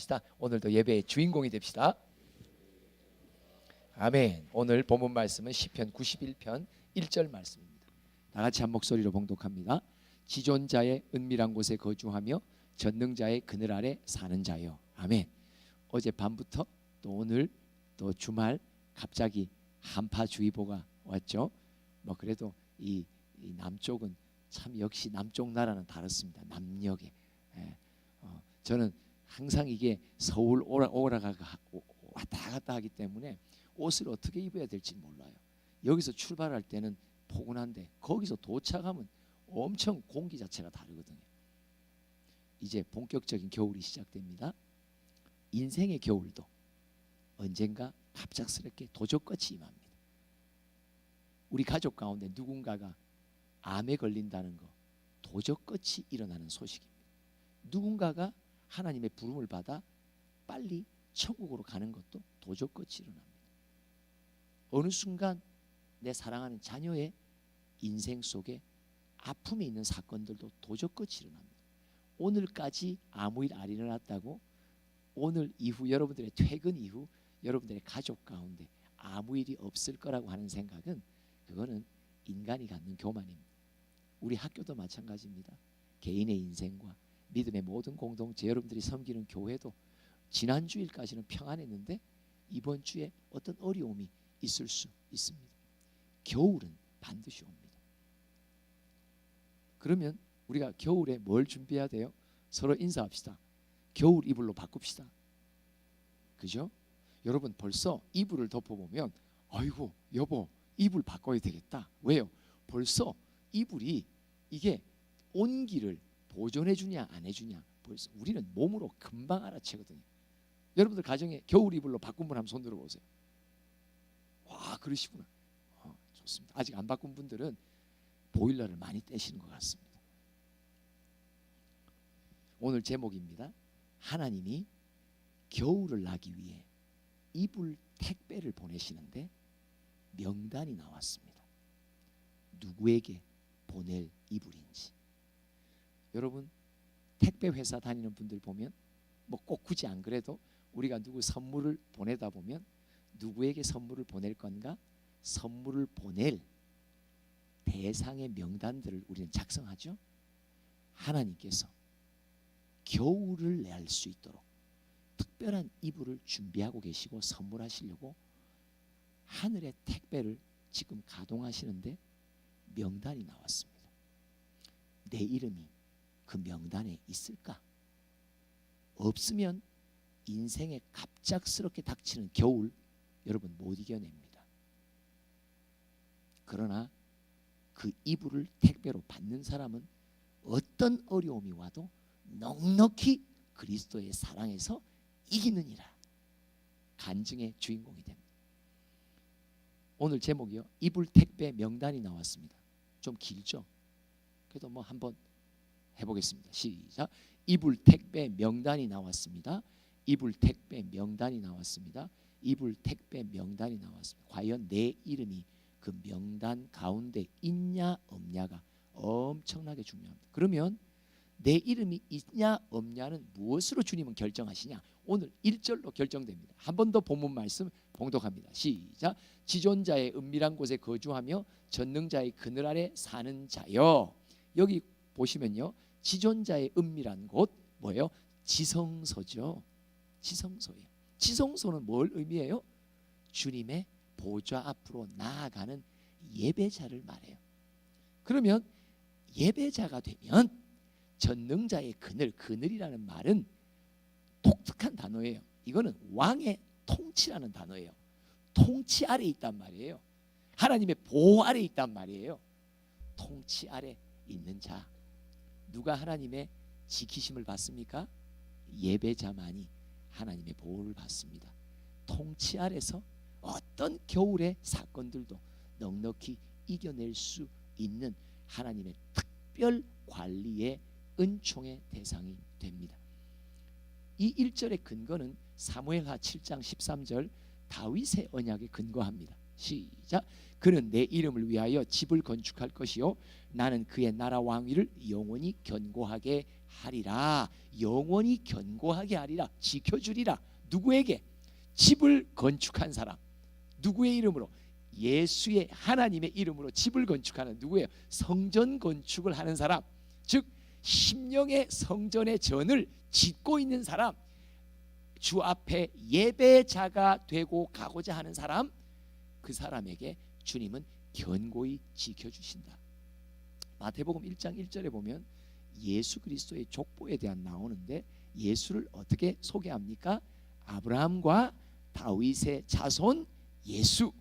합시다. 오늘도 예배의 주인공이 됩시다. 아멘. 오늘 본문 말씀은 시편 91편 1절 말씀입니다. 다 같이 한 목소리로 봉독합니다. 지존자의 은밀한 곳에 거주하며 전능자의 그늘 아래 사는 자요. 아멘. 어제 밤부터 또 오늘 또 주말 갑자기 한파주의보가 왔죠. 뭐 그래도 이 남쪽은 참 역시 남쪽 나라는 다릅니다. 남녘에. 저는 항상 이게 서울 오라가가 왔다 갔다 하기 때문에 옷을 어떻게 입어야 될지 몰라요. 여기서 출발할 때는 포근한데 거기서 도착하면 엄청 공기 자체가 다르거든요. 이제 본격적인 겨울이 시작됩니다. 인생의 겨울도 언젠가 갑작스럽게 도적같이 임합니다. 우리 가족 가운데 누군가가 암에 걸린다는 거 도적같이 일어나는 소식입니다. 누군가가 하나님의 부름을 받아 빨리 천국으로 가는 것도 도적같이 일어납니다. 어느 순간 내 사랑하는 자녀의 인생 속에 아픔이 있는 사건들도 도적같이 일어납니다. 오늘까지 아무 일 안 일어났다고 오늘 이후 여러분들의 퇴근 이후 여러분들의 가족 가운데 아무 일이 없을 거라고 하는 생각은 그거는 인간이 갖는 교만입니다. 우리 학교도 마찬가지입니다. 개인의 인생과 믿음의 모든 공동체, 여러분들이 섬기는 교회도 지난 주일까지는 평안했는데 이번 주에 어떤 어려움이 있을 수 있습니다. 겨울은 반드시 옵니다. 그러면 우리가 겨울에 뭘 준비해야 돼요? 서로 인사합시다. 겨울 이불로 바꿉시다. 그죠? 여러분 벌써 이불을 덮어보면 아이고 여보 이불 바꿔야 되겠다. 왜요? 벌써 이불이 이게 온기를 보존해 주냐 안 해주냐 벌써 우리는 몸으로 금방 알아채거든요. 여러분들 가정에 겨울 이불로 바꾼 분 한번 손 들어보세요. 와 그러시구나. 좋습니다. 아직 안 바꾼 분들은 보일러를 많이 떼시는 것 같습니다. 오늘 제목입니다. 하나님이 겨울을 나기 위해 이불 택배를 보내시는데 명단이 나왔습니다. 누구에게 보낼 이불인지. 여러분 택배 회사 다니는 분들 보면 뭐 꼭 굳이 안 그래도 우리가 누구 선물을 보내다 보면 누구에게 선물을 보낼 건가 선물을 보낼 대상의 명단들을 우리는 작성하죠. 하나님께서 겨울을 낼 수 있도록 특별한 이불을 준비하고 계시고 선물하시려고 하늘의 택배를 지금 가동하시는데 명단이 나왔습니다. 내 이름이 그 명단에 있을까? 없으면 인생에 갑작스럽게 닥치는 겨울 여러분 못 이겨냅니다. 그러나 그 이불을 택배로 받는 사람은 어떤 어려움이 와도 넉넉히 그리스도의 사랑에서 이기느니라. 간증의 주인공이 됩니다. 오늘 제목이요. 이불 택배 명단이 나왔습니다. 좀 길죠? 그래도 뭐 한번 해보겠습니다. 시작. 이불 택배 명단이 나왔습니다. 이불 택배 명단이 나왔습니다. 이불 택배 명단이 나왔습니다. 과연 내 이름이 그 명단 가운데 있냐 없냐가 엄청나게 중요합니다. 그러면 내 이름이 있냐 없냐는 무엇으로 주님은 결정하시냐? 오늘 1절로 결정됩니다. 한 번 더 본문 말씀 봉독합니다. 시작. 지존자의 은밀한 곳에 거주하며 전능자의 그늘 아래 사는 자여. 여기 보시면요. 지존자의 은밀한 곳 뭐예요? 지성소죠. 지성소예요. 지성소는 뭘 의미해요? 주님의 보좌 앞으로 나아가는 예배자를 말해요. 그러면 예배자가 되면 전능자의 그늘, 그늘이라는 말은 독특한 단어예요. 이거는 왕의 통치라는 단어예요. 통치 아래 있단 말이에요. 하나님의 보호 아래 있단 말이에요. 통치 아래 있는 자. 누가 하나님의 지키심을 받습니까? 예배자만이 하나님의 보호를 받습니다. 통치 아래서 어떤 겨울의 사건들도 넉넉히 이겨낼 수 있는 하나님의 특별 관리의 은총의 대상이 됩니다. 이 1절의 근거는 사무엘하 7장 13절 다윗의 언약에 근거합니다. 시작. 그는 내 이름을 위하여 집을 건축할 것이요 나는 그의 나라 왕위를 영원히 견고하게 하리라. 영원히 견고하게 하리라. 지켜주리라. 누구에게? 집을 건축한 사람. 누구의 이름으로? 예수의 하나님의 이름으로 집을 건축하는 누구예요? 성전 건축을 하는 사람. 즉 심령의 성전의 전을 짓고 있는 사람, 주 앞에 예배자가 되고 가고자 하는 사람, 그 사람에게 주님은 견고히 지켜주신다. 마태복음 1장 1절에 보면 예수 그리스도의 족보에 대한 나오는데 예수를 어떻게 소개합니까? 아브라함과 다윗의 자손 예수.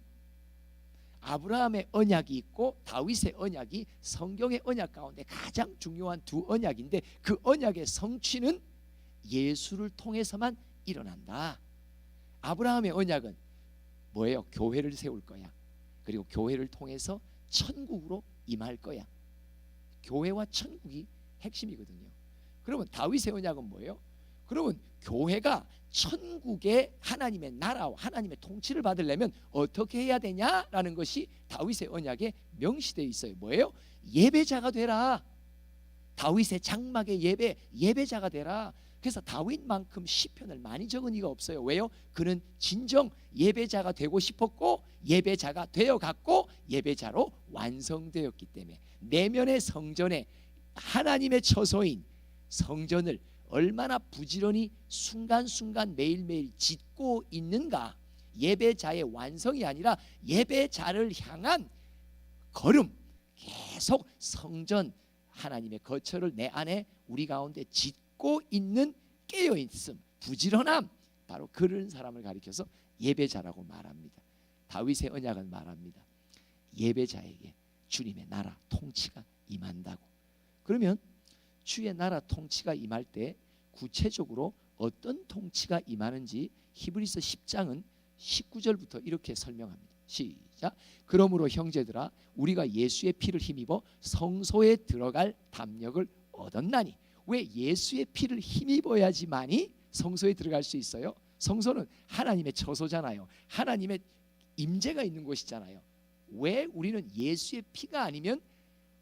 아브라함의 언약이 있고 다윗의 언약이 성경의 언약 가운데 가장 중요한 두 언약인데 그 언약의 성취는 예수를 통해서만 일어난다. 아브라함의 언약은 뭐예요? 교회를 세울 거야. 그리고 교회를 통해서 천국으로 임할 거야. 교회와 천국이 핵심이거든요. 그러면 다윗의 언약은 뭐예요? 그러면 교회가 천국의 하나님의 나라와 하나님의 통치를 받으려면 어떻게 해야 되냐라는 것이 다윗의 언약에 명시되어 있어요. 뭐예요? 예배자가 되라. 다윗의 장막의 예배자가 되라. 그래서 다윗만큼 시편을 많이 적은 이가 없어요. 왜요? 그는 진정 예배자가 되고 싶었고 예배자가 되어갔고 예배자로 완성되었기 때문에 내면의 성전에 하나님의 처소인 성전을 얼마나 부지런히 순간순간 매일매일 짓고 있는가. 예배자의 완성이 아니라 예배자를 향한 걸음, 계속 성전 하나님의 거처를 내 안에 우리 가운데 짓고 있는 깨어있음, 부지런함, 바로 그런 사람을 가리켜서 예배자라고 말합니다. 다윗의 언약은 말합니다. 예배자에게 주님의 나라 통치가 임한다고. 그러면 주의 나라 통치가 임할 때 구체적으로 어떤 통치가 임하는지 히브리서 10장은 19절부터 이렇게 설명합니다. 시작. 그러므로 형제들아 우리가 예수의 피를 힘입어 성소에 들어갈 담력을 얻었나니. 왜 예수의 피를 힘입어야지만이 성소에 들어갈 수 있어요? 성소는 하나님의 처소잖아요. 하나님의 임재가 있는 곳이잖아요. 왜 우리는 예수의 피가 아니면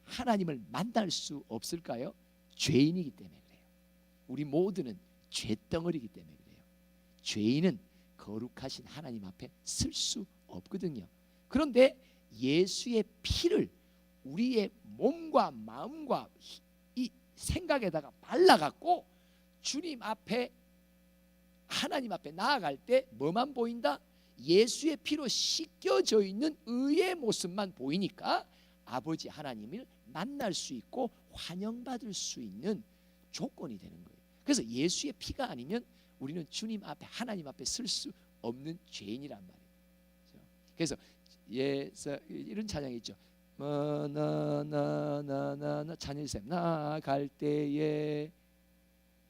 하나님을 만날 수 없을까요? 죄인이기 때문에 그래요. 우리 모두는 죄덩어리이기 때문에 그래요. 죄인은 거룩하신 하나님 앞에 쓸 수 없거든요. 그런데 예수의 피를 우리의 몸과 마음과 이 생각에다가 발라갖고 주님 앞에 하나님 앞에 나아갈 때 뭐만 보인다? 예수의 피로 씻겨져 있는 의의 모습만 보이니까 아버지 하나님을 만날 수 있고 환영받을 수 있는 조건이 되는 거예요. 그래서 예수의 피가 아니면 우리는 주님 앞에 하나님 앞에 설 수 없는 죄인이란 말이에요. 그래서 이런 찬양이 있죠. 나나나나나 찬일샘 나갈 때에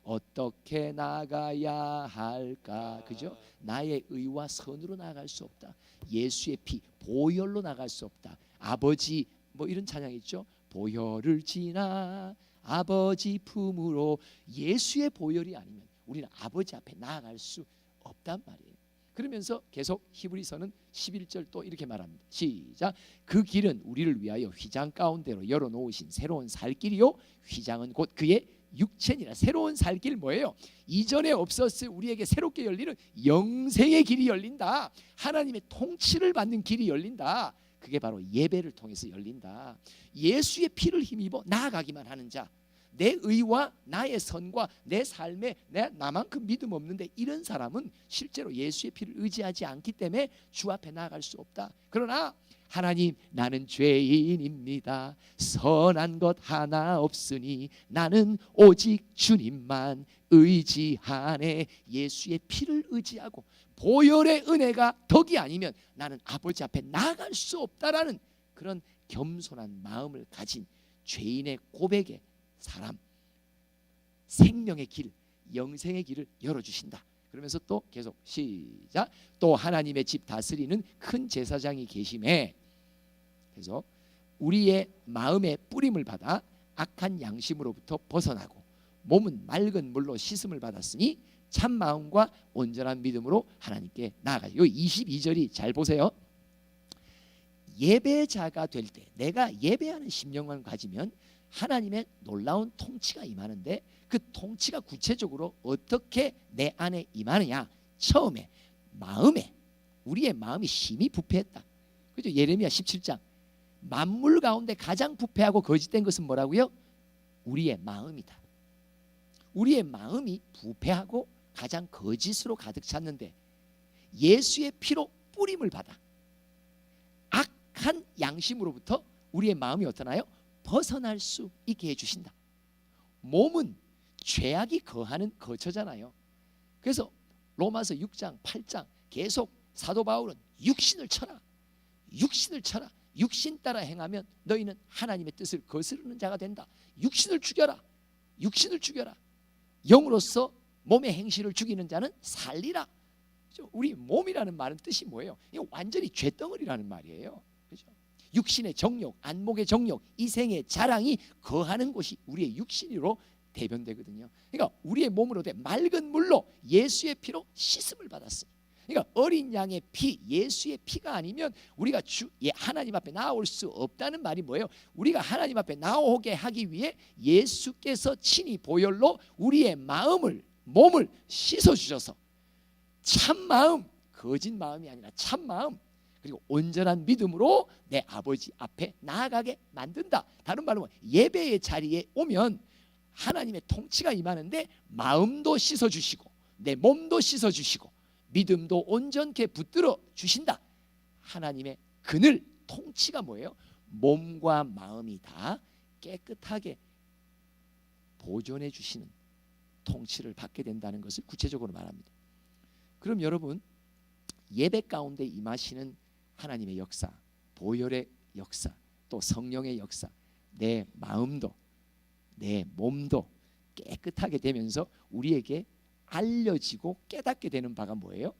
어떻게 나가야 할까? 그죠? 나의 의와 선으로 나갈 수 없다. 예수의 피 보혈로 나갈 수 없다. 아버지 뭐 이런 찬양 있죠. 보혈을 지나 아버지 품으로. 예수의 보혈이 아니면 우리는 아버지 앞에 나아갈 수 없단 말이에요. 그러면서 계속 히브리서는 11절 또 이렇게 말합니다. 시작. 그 길은 우리를 위하여 휘장 가운데로 열어놓으신 새로운 살 길이요 휘장은 곧 그의 육체니라. 새로운 살 길 뭐예요? 이전에 없었을 우리에게 새롭게 열리는 영생의 길이 열린다. 하나님의 통치를 받는 길이 열린다. 그게 바로 예배를 통해서 열린다. 예수의 피를 힘입어 나아가기만 하는 자, 내 의와 나의 선과 내 삶에 나만큼 믿음 없는데 이런 사람은 실제로 예수의 피를 의지하지 않기 때문에 주 앞에 나아갈 수 없다. 그러나 하나님 나는 죄인입니다. 선한 것 하나 없으니 나는 오직 주님만 의지하네. 예수의 피를 의지하고 보혈의 은혜가 덕이 아니면 나는 아버지 앞에 나아갈 수 없다라는 그런 겸손한 마음을 가진 죄인의 고백의 사람, 생명의 길, 영생의 길을 열어주신다. 그러면서 또 계속 시작. 또 하나님의 집 다스리는 큰 제사장이 계심에. 그래서 우리의 마음의 뿌림을 받아 악한 양심으로부터 벗어나고 몸은 맑은 물로 씻음을 받았으니 참 마음과 온전한 믿음으로 하나님께 나아가요. 이 22절이 잘 보세요. 예배자가 될 때, 내가 예배하는 심령만 가지면 하나님의 놀라운 통치가 임하는데, 그 통치가 구체적으로 어떻게 내 안에 임하느냐? 처음에 마음에, 우리의 마음이 심히 부패했다. 그죠? 예레미야 17장. 만물 가운데 가장 부패하고 거짓된 것은 뭐라고요? 우리의 마음이다. 우리의 마음이 부패하고 가장 거짓으로 가득 찼는데, 예수의 피로 뿌림을 받아 악한 양심으로부터 우리의 마음이 어떠나요? 벗어날 수 있게 해주신다. 몸은 죄악이 거하는 거처잖아요. 그래서 로마서 6장 8장 계속 사도 바울은 육신을 쳐라, 육신을 쳐라, 육신 따라 행하면 너희는 하나님의 뜻을 거스르는 자가 된다. 육신을 죽여라, 육신을 죽여라. 영으로서 몸의 행실을 죽이는 자는 살리라. 우리 몸이라는 말은 뜻이 뭐예요? 이거 완전히 죄덩어리라는 말이에요. 그렇죠? 육신의 정욕, 안목의 정욕, 이생의 자랑이 거하는 곳이 우리의 육신으로 대변되거든요. 그러니까 우리의 몸으로 돼 맑은 물로 예수의 피로 씻음을 받았어요. 그러니까 어린 양의 피, 예수의 피가 아니면 우리가 하나님 앞에 나올 수 없다는 말이 뭐예요? 우리가 하나님 앞에 나오게 하기 위해 예수께서 친히 보혈로 우리의 마음을, 몸을 씻어주셔서 참마음, 거짓 마음이 아니라 참마음, 그리고 온전한 믿음으로 내 아버지 앞에 나아가게 만든다. 다른 말로 예배의 자리에 오면 하나님의 통치가 임하는데, 마음도 씻어주시고 내 몸도 씻어주시고 믿음도 온전케 붙들어 주신다. 하나님의 그늘, 통치가 뭐예요? 몸과 마음이 다 깨끗하게 보존해 주시는 통치를 받게 된다는 것을 구체적으로 말합니다. 그럼 여러분, 예배 가운데 임하시는 하나님의 역사, 보혈의 역사, 또 성령의 역사, 내 마음도 내 몸도 깨끗하게 되면서 우리에게 알려지고 깨닫게 되는 바가 뭐예요?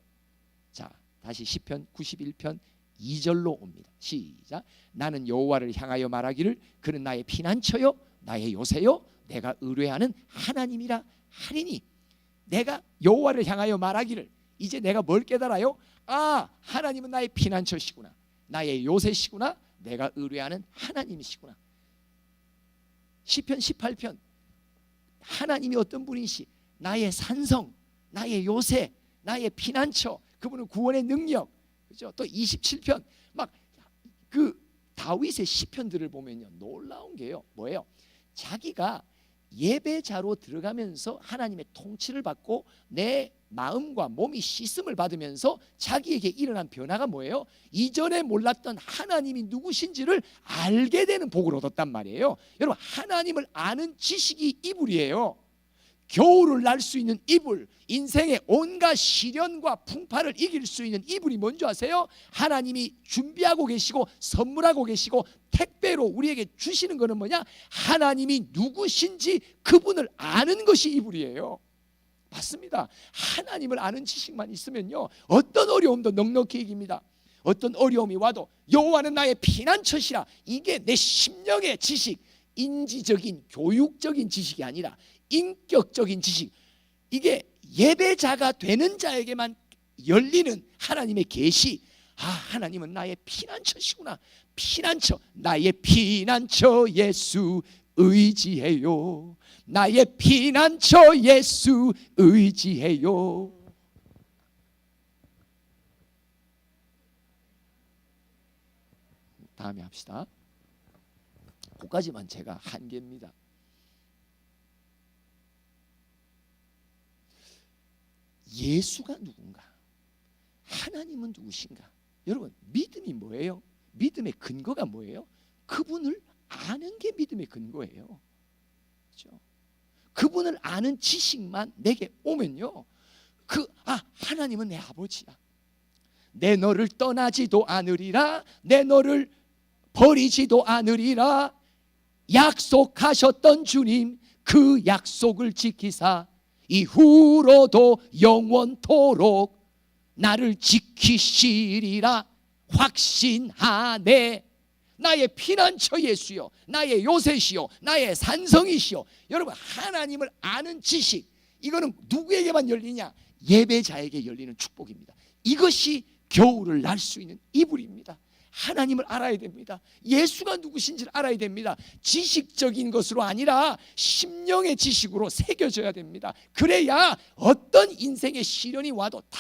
자, 다시 시편 91편 2절로 옵니다. 시작. 나는 여호와를 향하여 말하기를 그는 나의 피난처요 나의 요새요 내가 의뢰하는 하나님이라 하리니. 내가 여호와를 향하여 말하기를, 이제 내가 뭘 깨달아요? 아, 하나님은 나의 피난처시구나, 나의 요새시구나, 내가 의뢰하는 하나님이시구나. 시편 18편, 하나님이 어떤 분이시? 나의 산성, 나의 요새, 나의 피난처, 그분은 구원의 능력. 그죠? 또 27편, 막 그 다윗의 시편들을 보면요, 놀라운 게요, 뭐예요? 자기가 예배자로 들어가면서 하나님의 통치를 받고 내 마음과 몸이 씻음을 받으면서 자기에게 일어난 변화가 뭐예요? 이전에 몰랐던 하나님이 누구신지를 알게 되는 복을 얻었단 말이에요. 여러분, 하나님을 아는 지식이 이불이에요. 겨울을 날 수 있는 이불, 인생의 온갖 시련과 풍파를 이길 수 있는 이불이 뭔지 아세요? 하나님이 준비하고 계시고 선물하고 계시고 택배로 우리에게 주시는 것은 뭐냐? 하나님이 누구신지 그분을 아는 것이 이불이에요. 맞습니다. 하나님을 아는 지식만 있으면요, 어떤 어려움도 넉넉히 이깁니다. 어떤 어려움이 와도 여호와는 나의 피난처시라, 이게 내 심령의 지식, 인지적인 교육적인 지식이 아니라 인격적인 지식, 이게 예배자가 되는 자에게만 열리는 하나님의 계시. 아, 하나님은 나의 피난처시구나. 피난처, 나의 피난처 예수 의지해요. 나의 피난처 예수 의지해요. 다음에 합시다. 그까지만 제가 한계입니다. 예수가 누군가? 하나님은 누구신가? 여러분, 믿음이 뭐예요? 믿음의 근거가 뭐예요? 그분을 아는 게 믿음의 근거예요. 그렇죠? 그분을 아는 지식만 내게 오면요, 하나님은 내 아버지야. 내 너를 떠나지도 않으리라. 내 너를 버리지도 않으리라. 약속하셨던 주님, 그 약속을 지키사 이후로도 영원토록 나를 지키시리라 확신하네. 나의 피난처 예수요, 나의 요새시요, 나의 산성이시요. 여러분, 하나님을 아는 지식, 이거는 누구에게만 열리냐? 예배자에게 열리는 축복입니다. 이것이 겨울을 날 수 있는 이불입니다. 하나님을 알아야 됩니다. 예수가 누구신지를 알아야 됩니다. 지식적인 것으로 아니라 심령의 지식으로 새겨져야 됩니다. 그래야 어떤 인생의 시련이 와도 다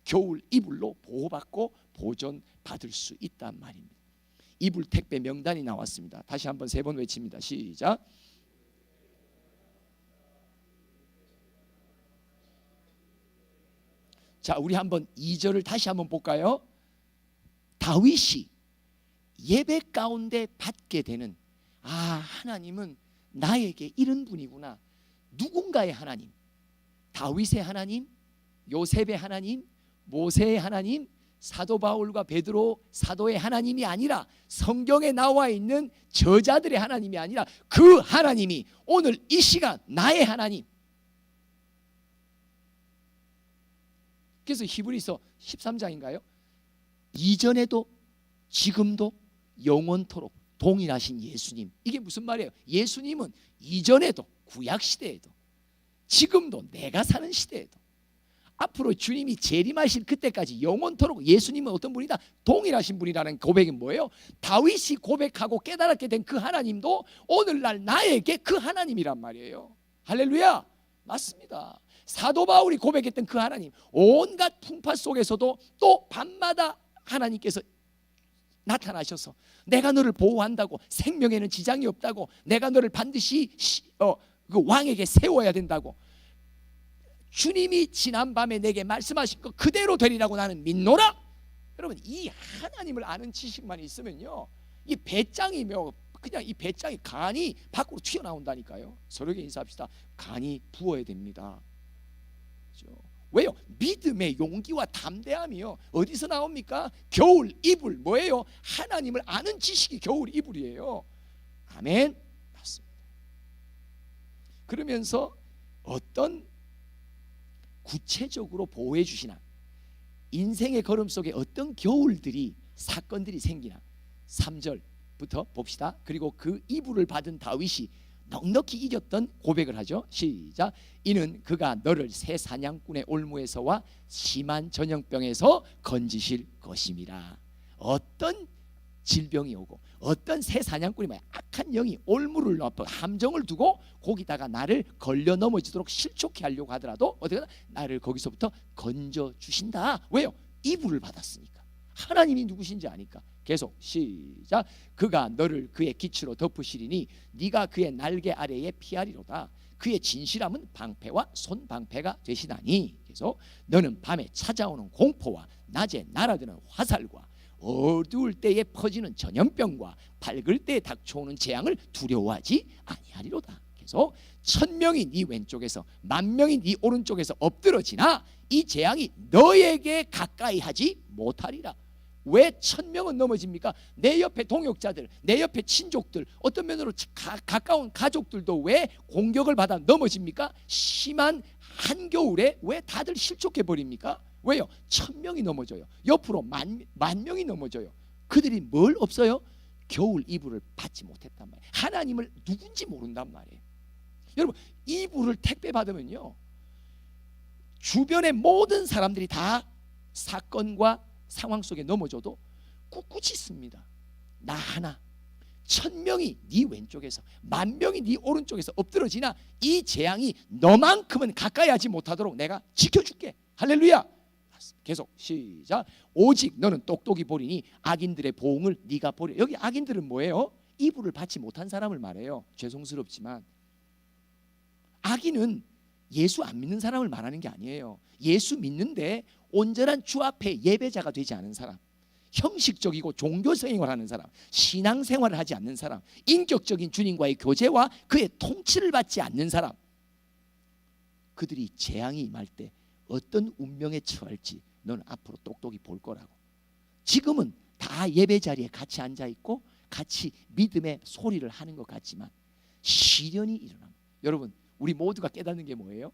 겨울 이불로 보호받고 보존받을 수 있단 말입니다. 이불 택배 명단이 나왔습니다. 다시 한번 3번 외칩니다. 시작. 자, 우리 한번 2절을 다시 한번 볼까요? 다윗이 예배 가운데 받게 되는, 하나님은 나에게 이런 분이구나. 누군가의 하나님, 다윗의 하나님, 요셉의 하나님, 모세의 하나님, 사도 바울과 베드로 사도의 하나님이 아니라, 성경에 나와 있는 저자들의 하나님이 아니라 그 하나님이 오늘 이 시간 나의 하나님. 그래서 히브리서 13장인가요? 이전에도 지금도 영원토록 동일하신 예수님. 이게 무슨 말이에요? 예수님은 이전에도, 구약시대에도, 지금도, 내가 사는 시대에도, 앞으로 주님이 재림하실 그때까지 영원토록 예수님은 어떤 분이다? 동일하신 분이라는 고백이 뭐예요? 다윗이 고백하고 깨달았게 된 그 하나님도 오늘날 나에게 그 하나님이란 말이에요. 할렐루야. 맞습니다. 사도 바울이 고백했던 그 하나님, 온갖 풍파 속에서도 또 밤마다 하나님께서 나타나셔서 내가 너를 보호한다고, 생명에는 지장이 없다고, 내가 너를 반드시 그 왕에게 세워야 된다고, 주님이 지난밤에 내게 말씀하신 거 그대로 되리라고 나는 믿노라. 여러분, 이 하나님을 아는 지식만 있으면요, 이 배짱이며 그냥 이 배짱이 간이 밖으로 튀어나온다니까요. 서로에게 인사합시다. 간이 부어야 됩니다. 그렇죠? 왜요? 믿음의 용기와 담대함이요, 어디서 나옵니까? 겨울 이불. 뭐예요? 하나님을 아는 지식이 겨울 이불이에요. 아멘. 맞습니다. 그러면서 어떤 구체적으로 보호해 주시나, 인생의 걸음 속에 어떤 겨울들이, 사건들이 생기나, 3절부터 봅시다. 그리고 그 이불을 받은 다윗이 넉넉히 이겼던 고백을 하죠. 시작. 이는 그가 너를 새 사냥꾼의 올무에서와 심한 전염병에서 건지실 것임이라. 어떤 질병이 오고 어떤 새 사냥꾼이, 악한 영이 올무를 넣어 함정을 두고 거기다가 나를 걸려 넘어지도록 실족해 하려고 하더라도 어떻게 나를 거기서부터 건져 주신다. 왜요? 이불을 받았으니까. 하나님이 누구신지 아니까. 계속 시작. 그가 너를 그의 기치로 덮으시리니 네가 그의 날개 아래에 피하리로다. 그의 진실함은 방패와 손방패가 되시다니. 계속. 너는 밤에 찾아오는 공포와 낮에 날아드는 화살과 어두울 때에 퍼지는 전염병과 밝을 때에 닥쳐오는 재앙을 두려워하지 아니하리로다. 계속. 1000명이 네 왼쪽에서 10,000명이 네 오른쪽에서 엎드러지나 이 재앙이 너에게 가까이 하지 못하리라. 왜 1000명은 넘어집니까? 내 옆에 동역자들, 내 옆에 친족들, 어떤 면으로 가까운 가족들도 왜 공격을 받아 넘어집니까? 심한 한겨울에 왜 다들 실족해 버립니까? 왜요? 1000명이 넘어져요. 옆으로 만 명이 넘어져요. 그들이 뭘 없어요? 겨울 이불을 받지 못했단 말이에요. 하나님을 누군지 모른단 말이에요. 여러분, 이불을 택배 받으면요, 주변의 모든 사람들이 다 사건과 상황 속에 넘어져도 꿋꿋이 있습니다. 나 하나. 1000명이 네 왼쪽에서 10,000명이 네 오른쪽에서 엎드러지나 이 재앙이 너만큼은 가까이 하지 못하도록 내가 지켜줄게. 할렐루야. 계속 시작. 오직 너는 똑똑히 보리니 악인들의 보응을 네가 보리. 여기 악인들은 뭐예요? 이불을 받지 못한 사람을 말해요. 죄송스럽지만 악인은 예수 안 믿는 사람을 말하는 게 아니에요. 예수 믿는데 온전한 주 앞에 예배자가 되지 않은 사람, 형식적이고 종교생활을 하는 사람, 신앙생활을 하지 않는 사람, 인격적인 주님과의 교제와 그의 통치를 받지 않는 사람, 그들이 재앙이 임할 때 어떤 운명에 처할지 너는 앞으로 똑똑히 볼 거라고. 지금은 다 예배 자리에 같이 앉아 있고 같이 믿음의 소리를 하는 것 같지만 시련이 일어납니다. 여러분, 우리 모두가 깨닫는 게 뭐예요?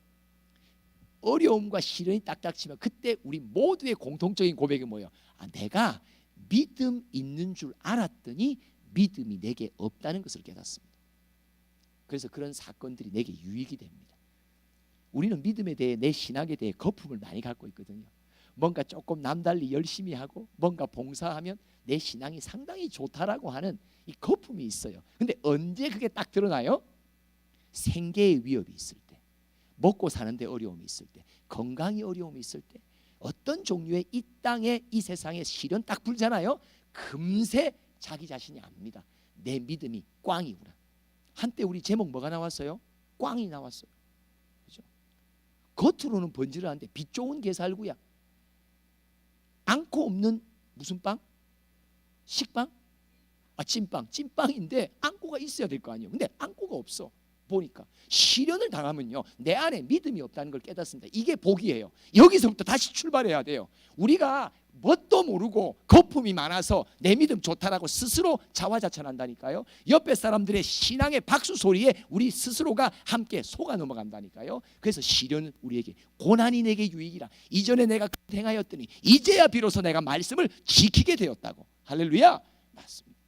어려움과 시련이 딱딱 치면 그때 우리 모두의 공통적인 고백이 뭐예요? 내가 믿음 있는 줄 알았더니 믿음이 내게 없다는 것을 깨닫습니다. 그래서 그런 사건들이 내게 유익이 됩니다. 우리는 믿음에 대해, 내 신학에 대해 거품을 많이 갖고 있거든요. 뭔가 조금 남달리 열심히 하고 뭔가 봉사하면 내 신앙이 상당히 좋다라고 하는 이 거품이 있어요. 근데 언제 그게 딱 드러나요? 생계의 위협이 있을 때, 먹고 사는데 어려움이 있을 때, 건강이 어려움이 있을 때, 어떤 종류의 이 땅에 이 세상에 시련 딱 불잖아요. 금세 자기 자신이 압니다. 내 믿음이 꽝이구나. 한때 우리 제목 뭐가 나왔어요? 꽝이 나왔어요. 그죠? 겉으로는 번지르한데 빛 좋은 게살구야. 앙코 없는 무슨 빵? 식빵? 찐빵. 찐빵인데 앙코가 있어야 될 거 아니에요. 근데 앙코가 없어. 보니까 시련을 당하면요, 내 안에 믿음이 없다는 걸 깨닫습니다. 이게 복이에요. 여기서부터 다시 출발해야 돼요. 우리가 뭣도 모르고 거품이 많아서 내 믿음 좋다라고 스스로 자화자찬한다니까요. 옆에 사람들의 신앙의 박수 소리에 우리 스스로가 함께 속아 넘어간다니까요. 그래서 시련은 우리에게 고난이 내게 유익이라. 이전에 내가 행하였더니 이제야 비로소 내가 말씀을 지키게 되었다고. 할렐루야. 맞습니다.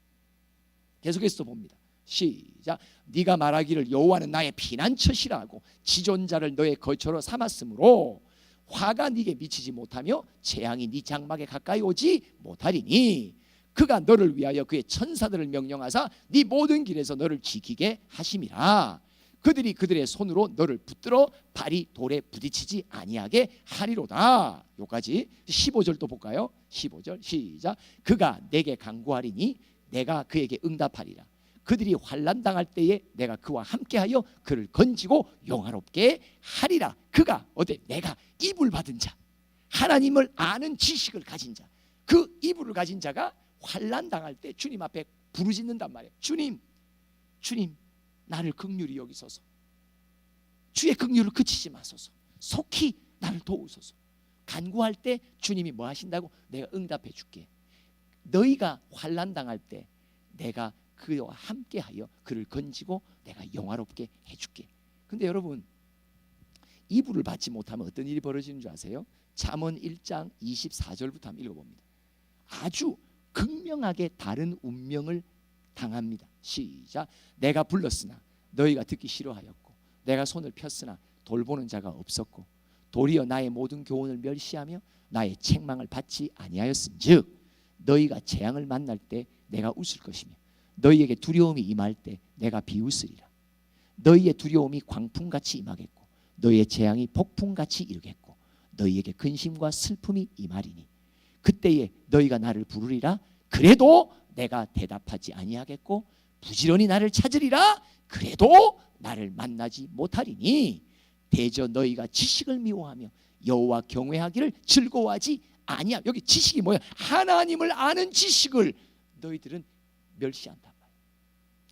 계속해서 봅니다. 시작. 네가 말하기를 여호와는 나의 피난처시라고 지존자를 너의 거처로 삼았으므로 화가 네게 미치지 못하며 재앙이 네 장막에 가까이 오지 못하리니 그가 너를 위하여 그의 천사들을 명령하사 네 모든 길에서 너를 지키게 하심이라. 그들이 그들의 손으로 너를 붙들어 발이 돌에 부딪히지 아니하게 하리로다. 여기까지 15절도 볼까요? 15절 시작. 그가 내게 간구하리니 내가 그에게 응답하리라. 그들이 환난 당할 때에 내가 그와 함께하여 그를 건지고 영화롭게 하리라. 그가 어때? 내가 이불 받은 자, 하나님을 아는 지식을 가진 자, 그 이불을 가진 자가 환난 당할 때 주님 앞에 부르짖는단 말이에요. 주님, 주님, 나를 긍휼히 여기소서. 주의 긍휼을 그치지 마소서. 속히 나를 도우소서. 간구할 때 주님이 뭐 하신다고? 내가 응답해 줄게. 너희가 환난 당할 때 내가 그와 함께하여 그를 건지고 내가 영화롭게 해줄게. 근데 여러분, 이불을 받지 못하면 어떤 일이 벌어지는 줄 아세요? 잠언 1장 24절부터 한번 읽어봅니다. 아주 극명하게 다른 운명을 당합니다. 시작. 내가 불렀으나 너희가 듣기 싫어하였고 내가 손을 폈으나 돌보는 자가 없었고 도리어 나의 모든 교훈을 멸시하며 나의 책망을 받지 아니하였은즉 너희가 재앙을 만날 때 내가 웃을 것이며 너희에게 두려움이 임할 때 내가 비웃으리라. 너희의 두려움이 광풍같이 임하겠고 너희의 재앙이 폭풍같이 이르겠고 너희에게 근심과 슬픔이 임하리니 그때에 너희가 나를 부르리라. 그래도 내가 대답하지 아니하겠고 부지런히 나를 찾으리라. 그래도 나를 만나지 못하리니 대저 너희가 지식을 미워하며 여호와 경외하기를 즐거워하지 아니하. 여기 지식이 뭐야? 하나님을 아는 지식을 너희들은 멸시한단 말이에요.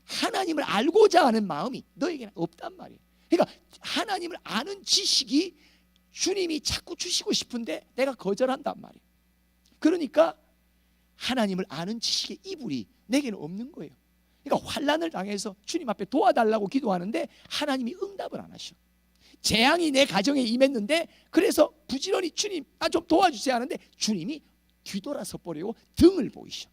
하나님을 알고자 하는 마음이 너에게는 없단 말이에요. 그러니까 하나님을 아는 지식이 주님이 자꾸 주시고 싶은데 내가 거절한단 말이에요. 그러니까 하나님을 아는 지식의 이불이 내게는 없는 거예요. 그러니까 환난을 당해서 주님 앞에 도와달라고 기도하는데 하나님이 응답을 안 하셔. 재앙이 내 가정에 임했는데 그래서 부지런히 주님 나 좀 도와주세요 하는데 주님이 뒤돌아서 버리고 등을 보이셔.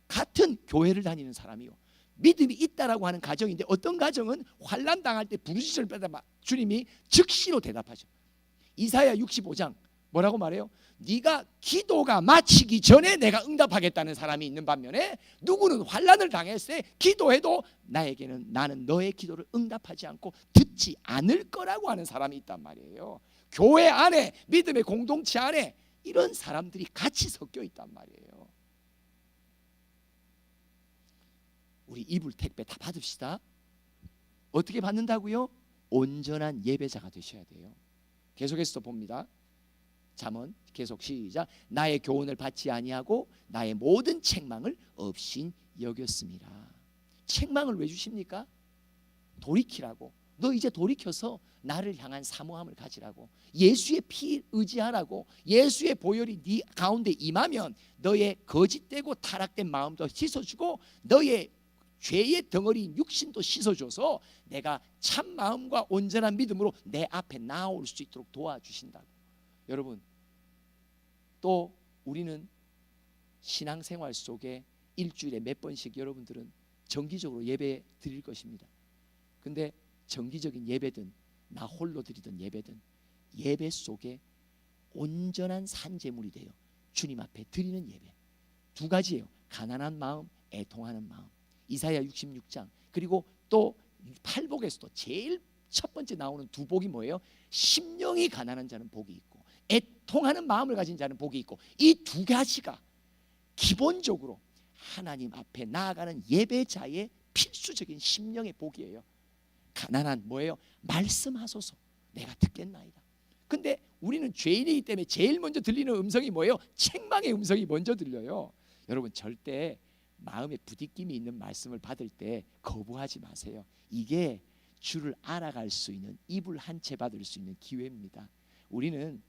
같은 교회를 다니는 사람이요, 믿음이 있다라고 하는 가정인데 어떤 가정은 환난 당할 때 부르짖을 때마다 주님이 즉시로 대답하죠. 이사야 65장 뭐라고 말해요? 네가 기도가 마치기 전에 내가 응답하겠다는 사람이 있는 반면에 누구는 환난을 당했을 때 기도해도 나는 너의 기도를 응답하지 않고 듣지 않을 거라고 하는 사람이 있단 말이에요. 교회 안에, 믿음의 공동체 안에 이런 사람들이 같이 섞여 있단 말이에요. 우리 이불 택배 다 받읍시다. 어떻게 받는다고요? 온전한 예배자가 되셔야 돼요. 계속해서 봅니다. 잠언 계속 시작. 나의 교훈을 받지 아니하고 나의 모든 책망을 없인 여겼습니다. 책망을 왜 주십니까? 돌이키라고. 너 이제 돌이켜서 나를 향한 사모함을 가지라고. 예수의 피 의지하라고. 예수의 보혈이 네 가운데 임하면 너의 거짓되고 타락된 마음도 씻어주고 너의 죄의 덩어리인 육신도 씻어줘서 내가 참 마음과 온전한 믿음으로 내 앞에 나올 수 있도록 도와주신다고. 여러분, 또 우리는 신앙생활 속에 일주일에 몇 번씩 여러분들은 정기적으로 예배 드릴 것입니다. 근데 정기적인 예배든 나 홀로 드리던 예배든 예배 속에 온전한 산제물이 되어 주님 앞에 드리는 예배. 두 가지예요. 가난한 마음, 애통하는 마음. 이사야 66장. 그리고 또 팔복에서도 제일 첫 번째 나오는 두 복이 뭐예요? 심령이 가난한 자는 복이 있고 애통하는 마음을 가진 자는 복이 있고, 이 두 가지가 기본적으로 하나님 앞에 나아가는 예배자의 필수적인 심령의 복이에요. 가난한 뭐예요? 말씀하소서 내가 듣겠나이다. 근데 우리는 죄인이기 때문에 제일 먼저 들리는 음성이 뭐예요? 책망의 음성이 먼저 들려요. 여러분, 절대 마음에 부딪힘이 있는 말씀을 받을 때 거부하지 마세요. 이게 주를 알아갈 수 있는, 이불 한 채 받을 수 있는 기회입니다. 우리는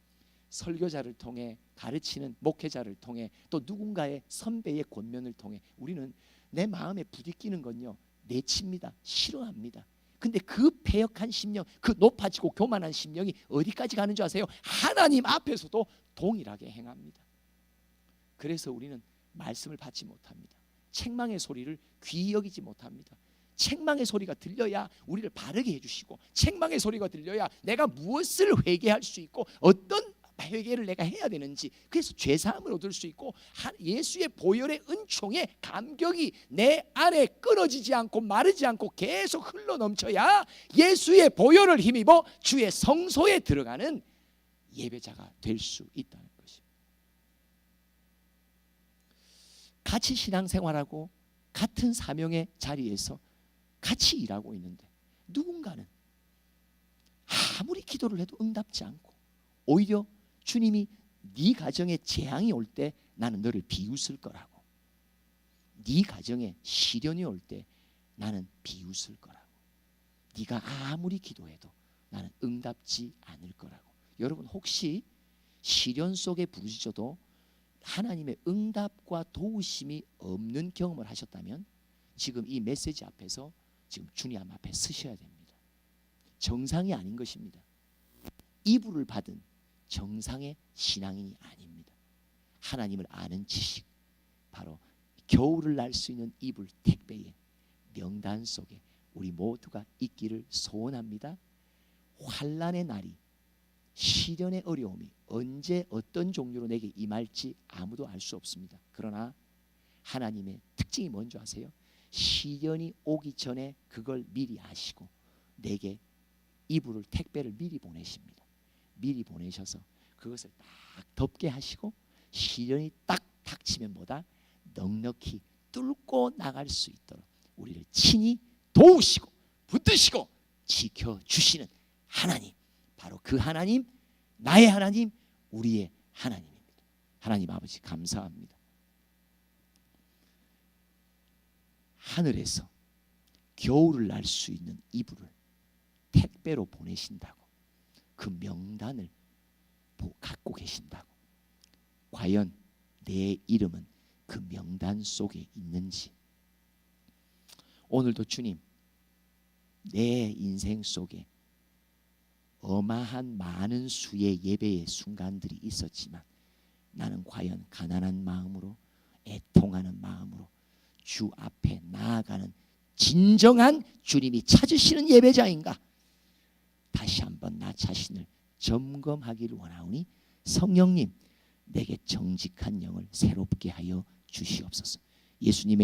설교자를 통해, 가르치는 목회자를 통해, 또 누군가의 선배의 권면을 통해 우리는 내 마음에 부딪히는 건요 내칩니다. 싫어합니다. 근데 그 패역한 심령, 그 높아지고 교만한 심령이 어디까지 가는 줄 아세요? 하나님 앞에서도 동일하게 행합니다. 그래서 우리는 말씀을 받지 못합니다. 책망의 소리를 귀히 여기지 못합니다. 책망의 소리가 들려야 우리를 바르게 해주시고, 책망의 소리가 들려야 내가 무엇을 회개할 수 있고 어떤 회개를 내가 해야 되는지, 그래서 죄사함을 얻을 수 있고 예수의 보혈의 은총의 감격이 내 안에 끊어지지 않고 마르지 않고 계속 흘러넘쳐야 예수의 보혈을 힘입어 주의 성소에 들어가는 예배자가 될 수 있다는 것입니다. 같이 신앙생활하고 같은 사명의 자리에서 같이 일하고 있는데 누군가는 아무리 기도를 해도 응답지 않고, 오히려 주님이 네 가정에 재앙이 올 때 나는 너를 비웃을 거라고, 네 가정에 시련이 올 때 나는 비웃을 거라고, 네가 아무리 기도해도 나는 응답지 않을 거라고. 여러분, 혹시 시련 속에 부르짖어도 하나님의 응답과 도우심이 없는 경험을 하셨다면 지금 이 메시지 앞에서 지금 주님 앞에 서셔야 됩니다. 정상이 아닌 것입니다. 이불을 받은 정상의 신앙인이 아닙니다. 하나님을 아는 지식, 바로 겨울을 날 수 있는 이불 택배의 명단 속에 우리 모두가 있기를 소원합니다. 환난의 날이, 시련의 어려움이 언제 어떤 종류로 내게 임할지 아무도 알 수 없습니다. 그러나 하나님의 특징이 뭔지 아세요? 시련이 오기 전에 그걸 미리 아시고 내게 이불을, 택배를 미리 보내십니다. 미리 보내셔서 그것을 딱 덮게 하시고 시련이 딱 닥치면 보다 넉넉히 뚫고 나갈 수 있도록 우리를 친히 도우시고 붙드시고 지켜주시는 하나님, 바로 그 하나님, 나의 하나님, 우리의 하나님입니다. 하나님 아버지 감사합니다. 하늘에서 겨울을 날 수 있는 이불을 택배로 보내신다고, 그 명단을 갖고 계신다고. 과연 내 이름은 그 명단 속에 있는지. 오늘도 주님, 내 인생 속에 어마한 많은 수의 예배의 순간들이 있었지만 나는 과연 가난한 마음으로, 애통하는 마음으로 주 앞에 나아가는 진정한 주님이 찾으시는 예배자인가? 다시 한번 나 자신을 점검하기를 원하오니 성령님, 내게 정직한 영을 새롭게 하여 주시옵소서. 예수님의